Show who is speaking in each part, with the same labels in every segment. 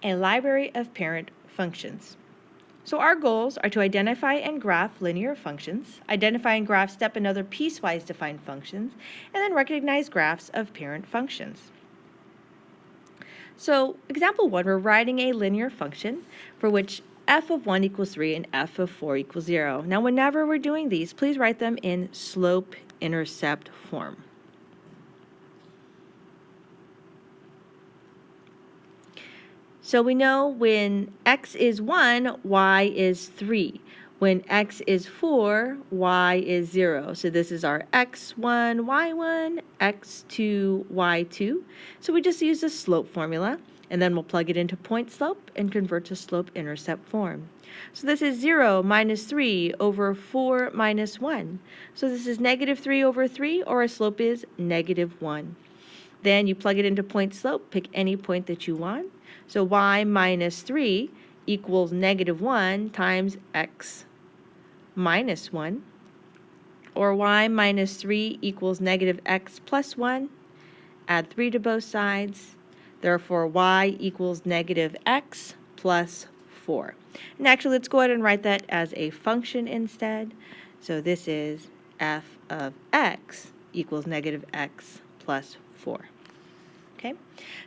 Speaker 1: a library of parent functions. So our goals are to identify and graph linear functions, identify and graph step and other piecewise defined functions, and then recognize graphs of parent functions. So example 1, we're writing a linear function for which f of 1 equals 3 and f of 4 equals 0. Now whenever we're doing these, please write them in slope-intercept form. So we know when x is 1, y is 3. When x is 4, y is 0. So this is our x1, y1, x2, y2. So we just use the slope formula, and then we'll plug it into point slope and convert to slope-intercept form. So this is 0 minus 3 over 4 minus 1. So this is negative 3 over 3, or our slope is negative 1. Then you plug it into point slope, pick any point that you want. So y minus 3 equals negative 1 times x minus 1, or y minus 3 equals negative x plus 1. Add 3 to both sides. Therefore, y equals negative x plus 4. And actually, let's go ahead and write that as a function instead. So this is f of x equals negative x plus 4. Okay,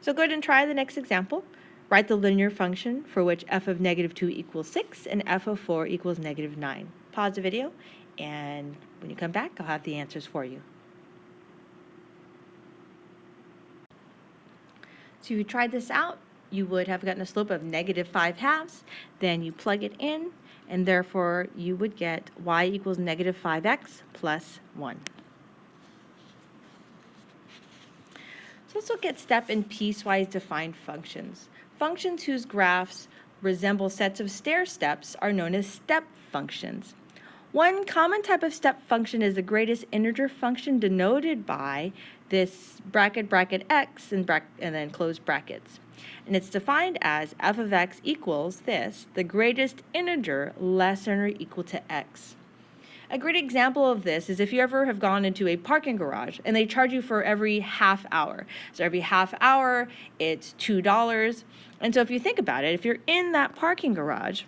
Speaker 1: so go ahead and try the next example. Write the linear function for which f of negative 2 equals 6 and f of 4 equals negative 9. Pause the video, and when you come back, I'll have the answers for you. So if you tried this out, you would have gotten a slope of negative 5/2. Then you plug it in, and therefore you would get y equals negative 5x plus 1. So let's look at step and piecewise defined functions. Functions whose graphs resemble sets of stair steps are known as step functions. One common type of step function is the greatest integer function, denoted by this bracket, bracket x, and then close brackets. And it's defined as f of x equals this, the greatest integer less than or equal to x. A great example of this is if you ever have gone into a parking garage and they charge you for every half hour. So every half hour, it's $2. And so if you think about it, if you're in that parking garage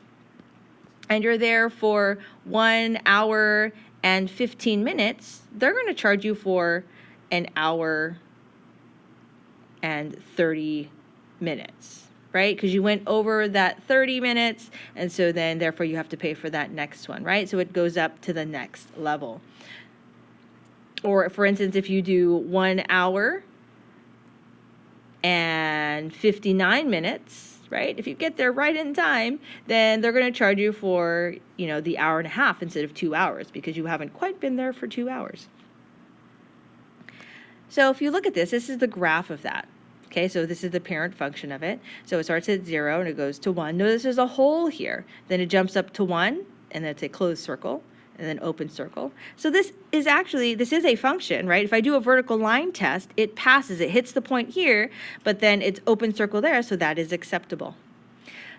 Speaker 1: and you're there for 1 hour and 15 minutes, they're going to charge you for an hour and 30 minutes, right? Because you went over that 30 minutes, and so then therefore you have to pay for that next one, right? So it goes up to the next level. Or for instance, if you do 1 hour and 59 minutes, right? If you get there right in time, then they're going to charge you for, the hour and a half instead of 2 hours, because you haven't quite been there for 2 hours. So if you look at this is the graph of that. Okay, so this is the parent function of it. So it starts at 0 and it goes to 1. Notice there's a hole here. Then it jumps up to 1, and then it's a closed circle, and then open circle. So this is a function, right? If I do a vertical line test, it passes. It hits the point here, but then it's open circle there, so that is acceptable.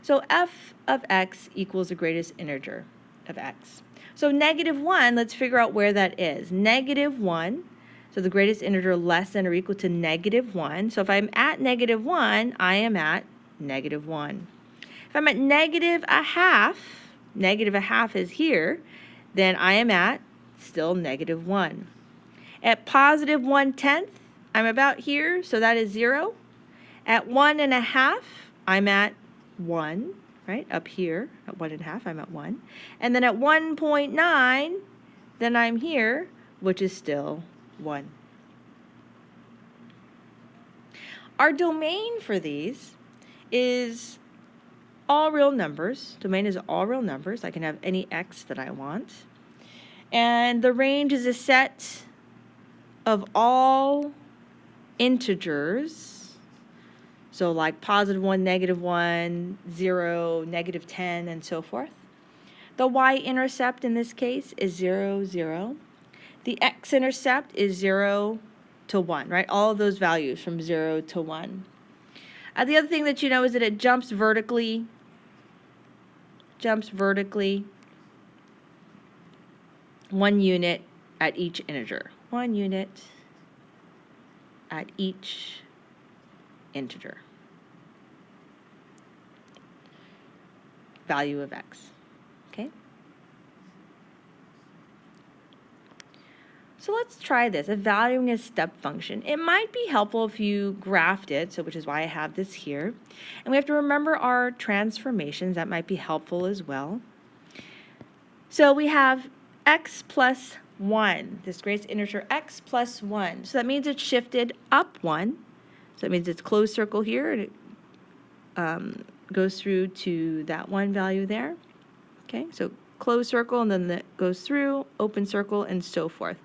Speaker 1: So f of x equals the greatest integer of x. So negative 1, let's figure out where that is. Negative 1. So the greatest integer less than or equal to negative 1. So if I'm at negative 1, I am at negative 1. If I'm at negative a half is here, then I am at still negative 1. At positive 1/10, I'm about here, so that is 0. At 1 1/2, I'm at 1, right? Up here, at 1 1/2, I'm at 1. And then at 1.9, then I'm here, which is still 1. Our domain for these is all real numbers. Domain is all real numbers. I can have any x that I want. And the range is a set of all integers. So like positive 1, negative 1, 0, negative 10, and so forth. The y-intercept in this case is 0, 0. The x-intercept is 0 to 1, right? All of those values from 0 to 1. The other thing that you know is that it jumps vertically 1 unit at each integer. 1 unit at each integer. value of x. Okay? So let's try this, evaluating a step function. It might be helpful if you graphed it, so which is why I have this here. And we have to remember our transformations. That might be helpful as well. So we have x plus 1, this greatest integer x plus 1. So that means it's shifted up 1. So that means it's closed circle here, and it goes through to that 1 value there. Okay, so closed circle, and then that goes through, open circle, and so forth.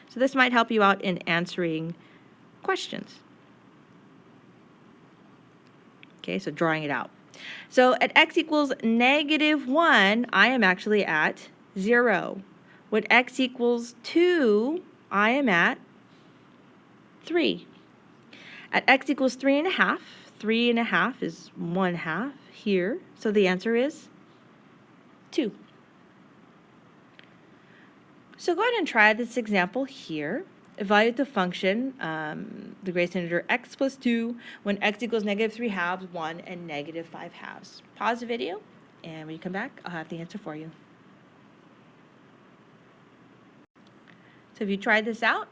Speaker 1: So this might help you out in answering questions. Okay, so drawing it out. So at x equals -1, I am actually at 0. When x equals 2, I am at 3. At x equals 3.5, 3.5 is 1/2 here. So the answer is 2. So go ahead and try this example here. Evaluate the function, the greatest integer x plus 2, when x equals -3/2, 1, and -5/2. Pause the video, and when you come back, I'll have the answer for you. So if you tried this out,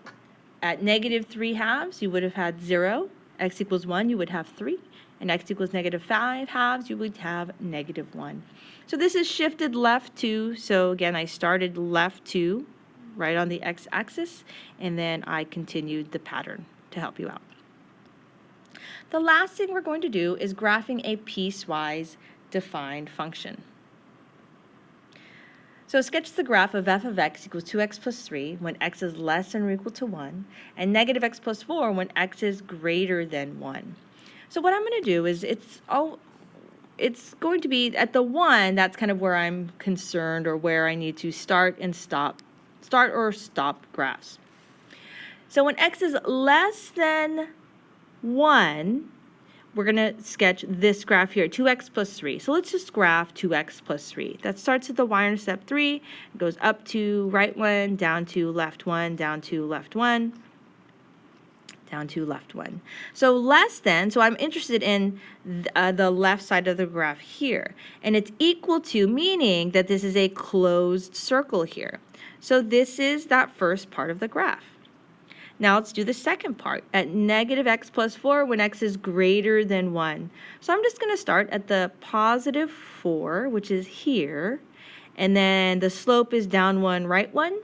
Speaker 1: at -3/2, you would have had 0. X equals 1, you would have 3. And x equals -5/2, you would have -1. So this is shifted left 2. So again, I started left 2 right on the x-axis, and then I continued the pattern to help you out. The last thing we're going to do is graphing a piecewise defined function. So sketch the graph of f of x equals 2x plus 3 when x is less than or equal to 1, and -x plus 4 when x is greater than 1. So what I'm going to do is it's going to be at the 1, that's kind of where I'm concerned, or where I need to start or stop graphs. So when x is less than 1, we're going to sketch this graph here, 2x plus 3. So let's just graph 2x plus 3. That starts at the y-intercept 3, goes up to right 1, down to left 1, down to left 1, down to left 1. So less than, so I'm interested in the left side of the graph here. And it's equal to, meaning that this is a closed circle here. So this is that first part of the graph. Now let's do the second part, at -x plus 4 when x is greater than 1. So I'm just going to start at the +4, which is here, and then the slope is down 1, right 1.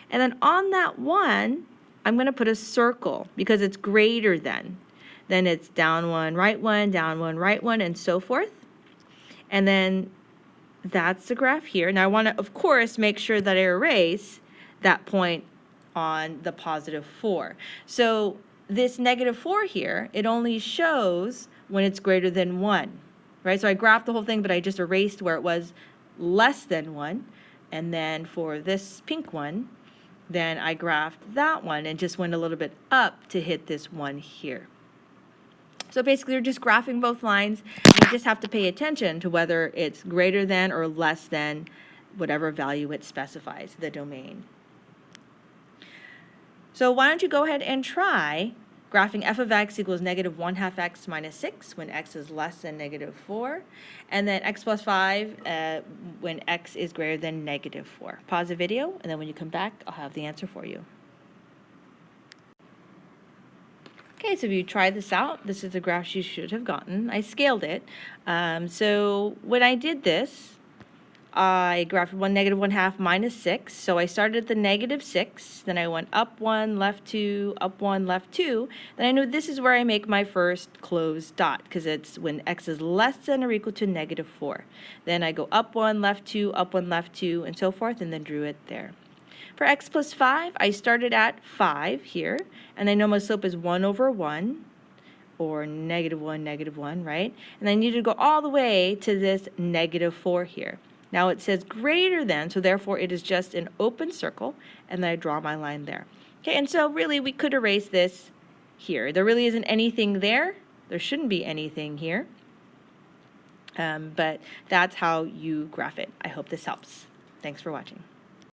Speaker 1: And then on that 1, I'm going to put a circle because it's greater than. Then it's down 1, right 1, down 1, right 1, and so forth. And then that's the graph here. Now I want to, of course, make sure that I erase that point on the +4. So this -4 here, it only shows when it's greater than 1, right? So I graphed the whole thing, but I just erased where it was less than 1. And then for this pink one, then I graphed that one and just went a little bit up to hit this one here. So basically, you're just graphing both lines. You just have to pay attention to whether it's greater than or less than whatever value it specifies, the domain. So why don't you go ahead and try graphing f of x equals -1/2 x minus 6 when x is less than -4, and then x plus 5 when x is greater than -4. Pause the video, and then when you come back, I'll have the answer for you. Okay, so if you try this out, this is the graph you should have gotten. I scaled it. So when I did this, I graphed -1/2 minus 6. So I started at the -6, then I went up 1, left 2, up 1, left 2. Then I know this is where I make my first closed dot, because it's when x is less than or equal to -4. Then I go up 1, left 2, up 1, left 2, and so forth, and then drew it there. For x plus 5, I started at 5 here, and I know my slope is 1/1, or -1, -1, right? And I need to go all the way to this -4 here. Now it says greater than, so therefore it is just an open circle, and then I draw my line there. Okay, and so really we could erase this here. There really isn't anything there. There shouldn't be anything here. But that's how you graph it. I hope this helps. Thanks for watching.